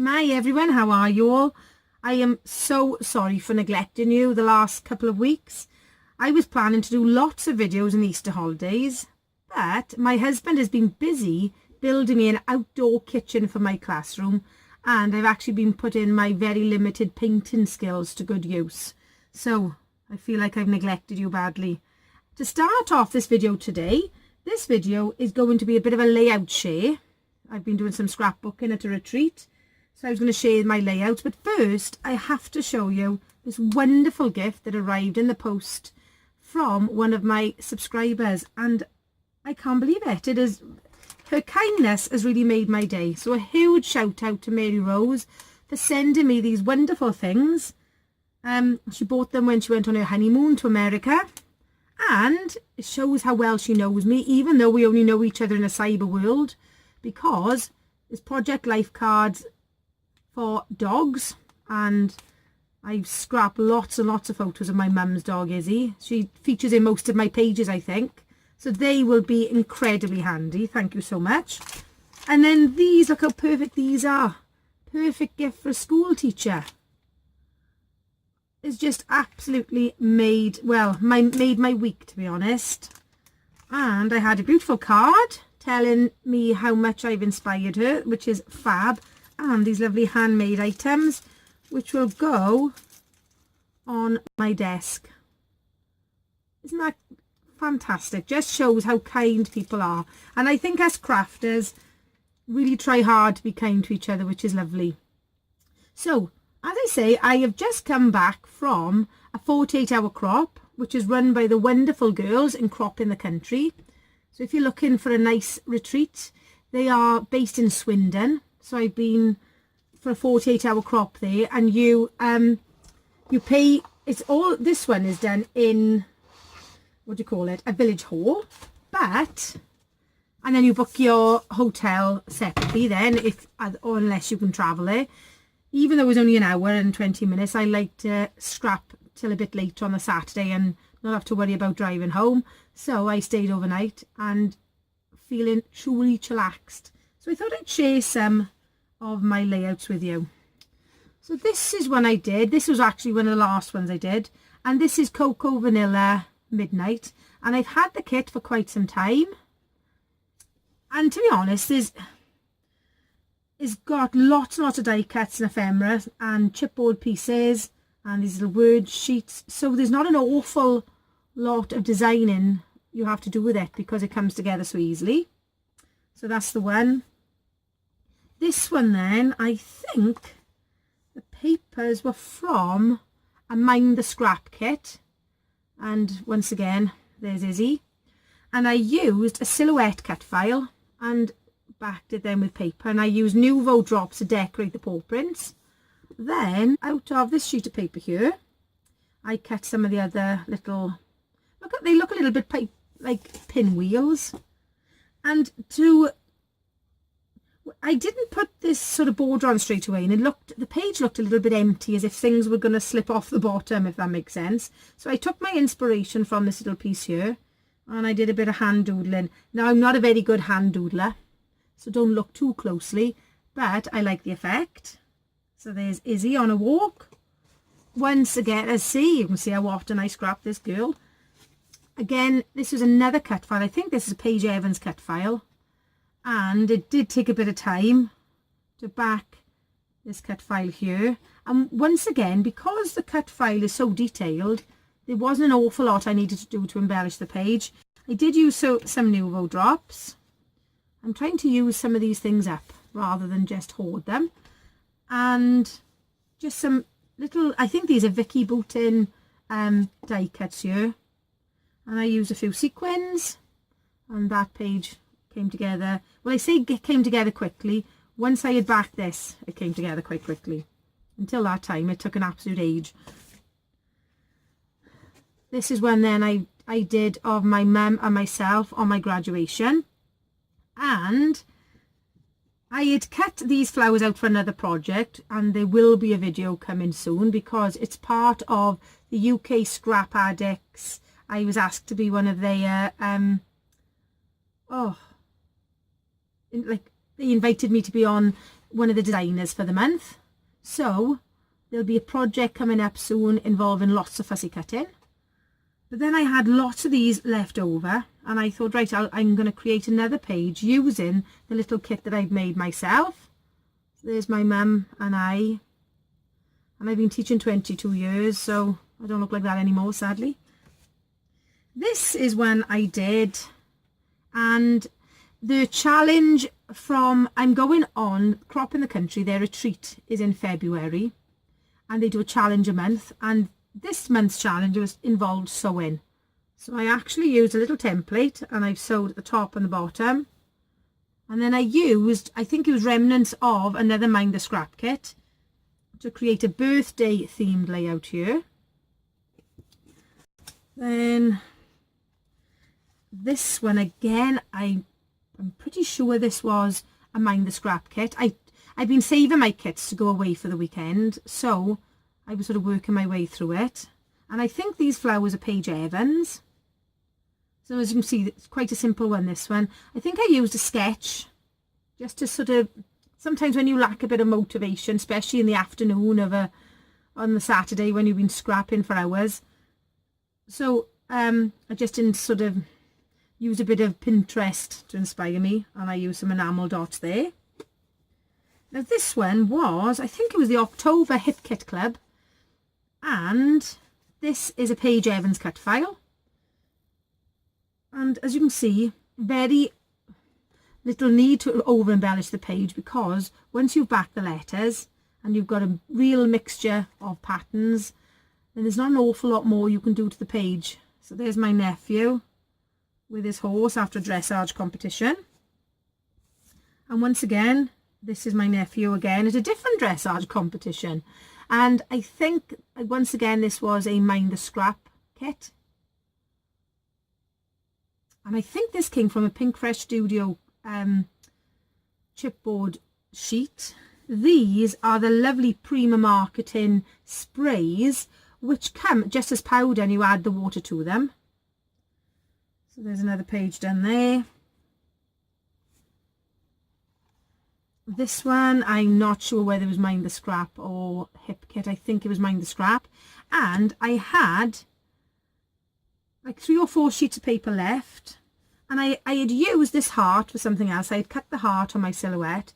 Hi everyone, how are you all? I am so sorry for neglecting you the last couple of weeks. I was planning to do lots of videos in the Easter holidays, but my husband has been busy building me an outdoor kitchen for my classroom, and I've actually been putting my very limited painting skills to good use. So I feel like I've neglected you badly. To start off this video today, this video is going to be a bit of a layout share. I've been doing some scrapbooking at a retreat, so I was going to share my layouts, but first I have to show you this wonderful gift that arrived in the post from one of my subscribers, and I can't believe it. Her kindness has really made my day. So a huge shout out to Mary Rose for sending me these wonderful things. She bought them when she went on her honeymoon to America, and it shows how well she knows me, even though we only know each other in a cyber world, because there's Project Life cards for dogs, and I've scrapped lots and lots of photos of my mum's dog Izzy. She features in most of my pages, I think, so they will be incredibly handy. Thank you so much. And then these, look how perfect these are. Perfect gift for a school teacher. It's just absolutely made my week, to be honest. And I had a beautiful card telling me how much I've inspired her, which is fab, and these lovely handmade items which will go on my desk. Isn't that fantastic? Just shows how kind people are, and I think us crafters really try hard to be kind to each other, which is lovely. So as I say, I have just come back from a 48-hour crop, which is run by the wonderful girls in Crop in the Country. So if you're looking for a nice retreat, they are based in Swindon. So I've been for a 48-hour crop there, and you pay. It's all, this one is done in, what do you call it, a village hall, and then you book your hotel separately then, or unless you can travel there. Even though it was only an hour and 20 minutes, I like to scrap till a bit late on the Saturday and not have to worry about driving home. So I stayed overnight and feeling truly chillaxed. So I thought I'd share some of my layouts with you. So this is one I did. This was actually one of the last ones I did. And this is Cocoa Vanilla Midnight. And I've had the kit for quite some time. And to be honest, it's got lots and lots of die cuts and ephemera and chipboard pieces and these little word sheets. So there's not an awful lot of designing you have to do with it because it comes together so easily. So that's the one. This one then, I think the papers were from a Mind the Scrap kit. And once again, there's Izzy. And I used a silhouette cut file and backed it then with paper, and I used Nuvo drops to decorate the paw prints. Then out of this sheet of paper here, I cut some of the other little, they look a little bit like pinwheels. And I didn't put this sort of border on straight away, and the page looked a little bit empty, as if things were going to slip off the bottom, if that makes sense. So I took my inspiration from this little piece here, and I did a bit of hand doodling. Now I'm not a very good hand doodler, so don't look too closely, but I like the effect. So there's Izzy on a walk. Once again, you can see how often I scrap this girl. Again, this was another cut file. I think this is a Paige Evans cut file. And it did take a bit of time to back this cut file here. And once again, because the cut file is so detailed, there wasn't an awful lot I needed to do to embellish the page. I did use some Nuvo drops. I'm trying to use some of these things up rather than just hoard them. And just some little, I think these are Vicky Boutin die cuts here. And I used a few sequins, and that page came together. Well, I say it came together quickly. Once I had backed this, it came together quite quickly. Until that time, it took an absolute age. This is one then I did of my mum and myself on my graduation. And I had cut these flowers out for another project, and there will be a video coming soon because it's part of the UK Scrap Addicts. I was asked to be one of their they invited me to be on one of the designers for the month. So there'll be a project coming up soon involving lots of fussy cutting. But then I had lots of these left over, and I thought, right, I'm going to create another page using the little kit that I've made myself. So there's my mum and I. And I've been teaching 22 years, so I don't look like that anymore, sadly. This is one I did, and the challenge from I'm going on Crop in the Country, their retreat is in February, and they do a challenge a month, and this month's challenge was involved sewing. So I actually used a little template, and I've sewed at the top and the bottom, and then I used, I think it was remnants of another Mind the Scrap kit to create a birthday themed layout here. Then this one again, I'm pretty sure this was a Mind the Scrap kit. I've been saving my kits to go away for the weekend, so I was sort of working my way through it. And I think these flowers are Paige Evans. So as you can see, it's quite a simple one, this one. I think I used a sketch just to sort of, sometimes when you lack a bit of motivation, especially in the afternoon of on the Saturday when you've been scrapping for hours. So I just didn't sort of use a bit of Pinterest to inspire me, and I used some enamel dots there. Now this one was, I think it was the October Hip Kit Club, and this is a Paige Evans cut file. And as you can see, very little need to over embellish the page, because once you've backed the letters and you've got a real mixture of patterns, then there's not an awful lot more you can do to the page. So there's my nephew with his horse after a dressage competition. And once again, this is my nephew again at a different dressage competition. And I think, once again, this was a Mind the Scrap kit. And I think this came from a Pink Fresh Studio chipboard sheet. These are the lovely Prima Marketing sprays, which come just as powder and you add the water to them. So there's another page done there. This one, I'm not sure whether it was Mind the Scrap or Hip Kit. I think it was Mind the Scrap. And I had like 3 or 4 sheets of paper left. And I had used this heart for something else. I had cut the heart on my silhouette,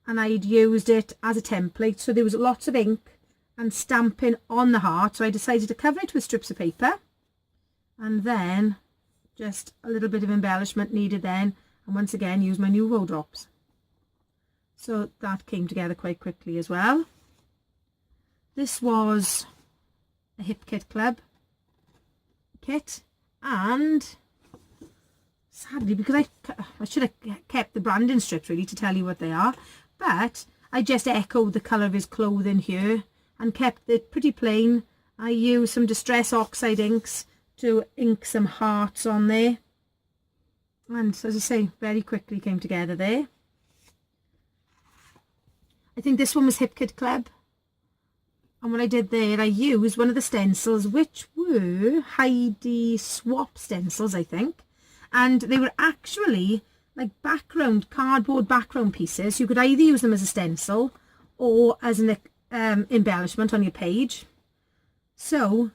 and I had used it as a template. So there was lots of ink and stamping on the heart. So I decided to cover it with strips of paper. And then just a little bit of embellishment needed then. And once again, use my Nuvo drops. So that came together quite quickly as well. This was a Hip Kit Club kit, and sadly, because I should have kept the branding strips really to tell you what they are, but I just echoed the colour of his clothing here and kept it pretty plain. I used some Distress Oxide inks to ink some hearts on there, and as I say, very quickly came together there. I think this one was Hip Kit Club, and what I did there, I used one of the stencils, which were Heidi Swap stencils, I think, and they were actually like cardboard background pieces. You could either use them as a stencil or as an embellishment on your page. So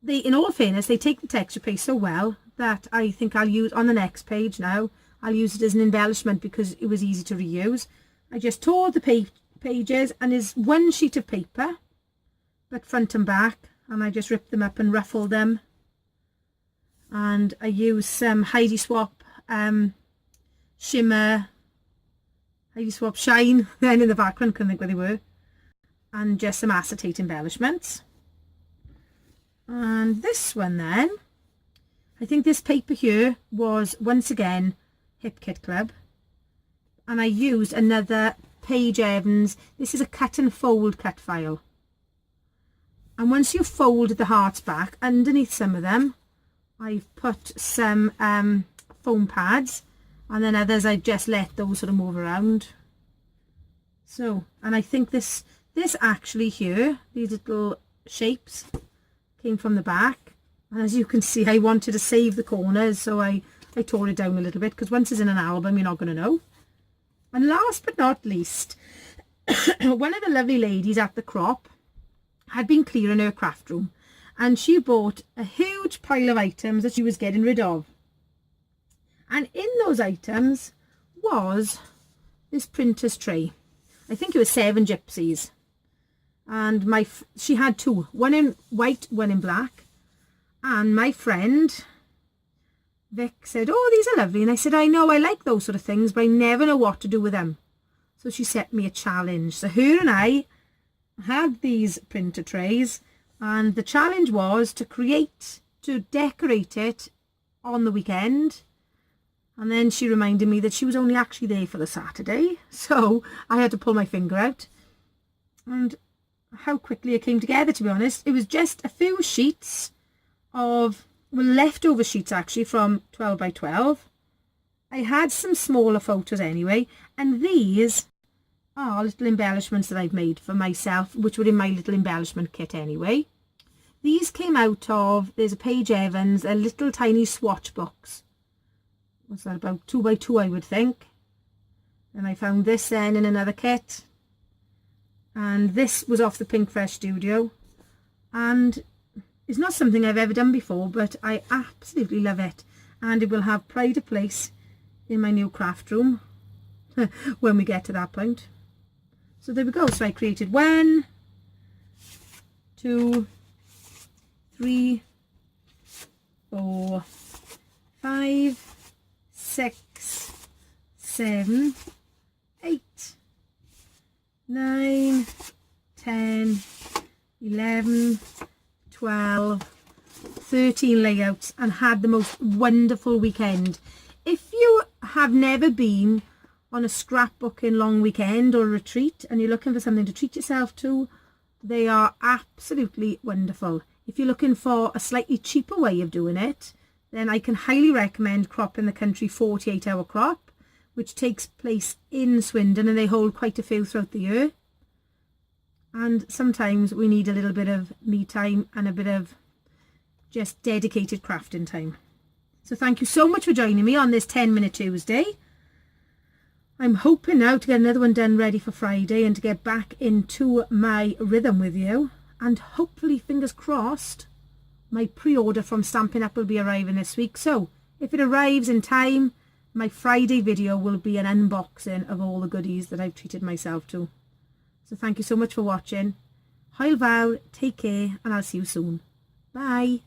they, in all fairness, they take the texture paste so well that I think I'll use on the next page now. I'll use it as an embellishment because it was easy to reuse. I just tore the pages, and there's one sheet of paper, but front and back, and I just ripped them up and ruffled them. And I used some Heidi Swap shimmer, Heidi Swap shine, then in the background, couldn't think where they were, and just some acetate embellishments. And this one then, I think this paper here was once again Hip Kit Club, and I used another Paige Evans. This is a cut and fold cut file, and once you fold the hearts back, underneath some of them I've put some foam pads, and then others I just let those sort of move around. So, and I think this actually here, these little shapes came from the back, and as you can see, I wanted to save the corners, so I tore it down a little bit, because once it's in an album you're not going to know. And last but not least, one of the lovely ladies at the crop had been clearing her craft room, and she bought a huge pile of items that she was getting rid of. And in those items was this printer's tray. I think it was 7 gypsies. And she had 2, one in white, one in black. And my friend Vic said, "Oh, these are lovely." And I said, "I know, I like those sort of things, but I never know what to do with them." So she set me a challenge. So her and I had these printer trays, and the challenge was to decorate it on the weekend. And then she reminded me that she was only actually there for the Saturday, so I had to pull my finger out. And how quickly it came together, to be honest. It was just a few sheets of, well, leftover sheets actually from 12 by 12. I had some smaller photos anyway, and these are little embellishments that I've made for myself, which were in my little embellishment kit anyway. These came out of, there's a Paige Evans, a little tiny swatch box. What's that, about 2 by 2 I would think. And I found this then in another kit. And this was off the Pinkfresh Studio. And it's not something I've ever done before, but I absolutely love it. And it will have pride of place in my new craft room when we get to that point. So there we go. So I created 1, 2, 3, 4, 5, 6, 7, 8, 9, 10, 11, 12, 13 layouts, and had the most wonderful weekend. If you have never been on a scrapbooking long weekend or a retreat and you're looking for something to treat yourself to, they are absolutely wonderful. If you're looking for a slightly cheaper way of doing it, then I can highly recommend Crop in the Country 48-hour crop, which takes place in Swindon, and they hold quite a few throughout the year. And sometimes we need a little bit of me time and a bit of just dedicated crafting time. So thank you so much for joining me on this 10-minute Tuesday. I'm hoping now to get another one done ready for Friday and to get back into my rhythm with you. And hopefully, fingers crossed, my pre-order from Stampin' Up will be arriving this week. So if it arrives in time, my Friday video will be an unboxing of all the goodies that I've treated myself to. So thank you so much for watching. Hwyl fawr, take care, and I'll see you soon. Bye.